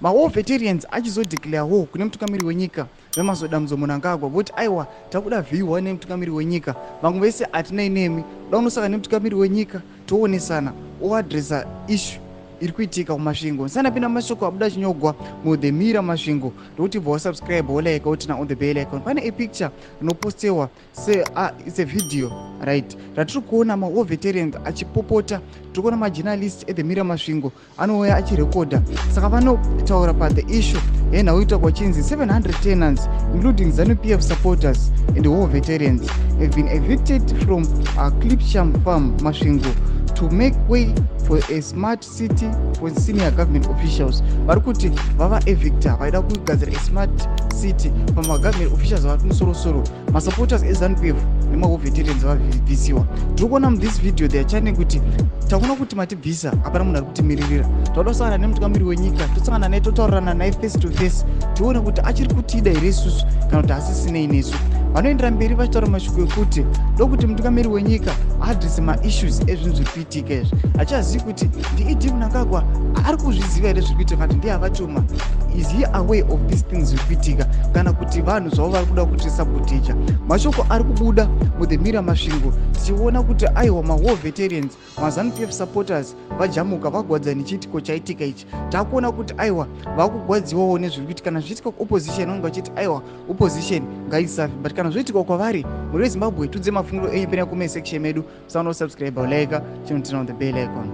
mawo veterans achizodeclare war kune mutungamiri wenyika vemazodamdzo Mnangagwa voti aiwa takuda vhiwa nemutungamiri wenyika, vamwe vese hatinei nemi, kuda kunosaka nemutungamiri wenyika toonesana oadresa issue iri kuitika kumasvingo. Sanapinda mashoko abuda chinyogwa muThe Mirror masvingo ndokuti bva wasubscribe wolaika kuti on the bell icon. Pane a picture inopostewa it's a video right ratiri kuona war veterans achipopota. Tiri kuona majournalist eThe Mirror masvingo anouya achirekodha. Saka vanotaura the issue yenhauitwa kwachinzi 700 tenants including ZANU-PF supporters and war veterans have been evicted from Clipsham Farm Masvingo to make way for a smart city for senior government officials. Vari kuti vava evictor vaida kugadzira a smart city pamagovernment officials vari kumusoro-soro. Masupporters eZANU-PF nemawo veterans vabvisiwa. Tiri kuona muthis video they are chanting kuti takuona kuti matibvisa hapana munhu ari kutimiririra, tauda kusangana nemutungamiri wenyika, tosangana naye totaurirana naye face to face tione kuti achiri kutida here isusu kana kuti hasisinei nesu. Vanoendera mberi vachitaura mashoko ekuti ndokuti mutungamiri wenyika aadrese maissues ezvinhu zviri kuitika izvi, achizivi kuti ndiED Mnangagwa ari kuzviziva here zviri kuitika kuti ndiye avatuma, is he aware of these things zviri kuitika kana kuti vanhu zvavo vari kuda kuti saboteja. Mashoko ari kubuda muThe Mirror masvingo tichiona kuti aiwa war veterans maZANU-PF supporters vajamuka vagwadza nechiitiko chaitika ichi. Taakuona kuti aiwa vakugwadziwawo nezviri kuitika kana zvichiitika kuopposition vanenge vachiti aiwa opposition ngaisafe, but kana zvoitika kwavari muri weZimbabwe tudze mafungiro enyu pene comment section medu. Musaona kusubscribe like chinotina on the bell icon.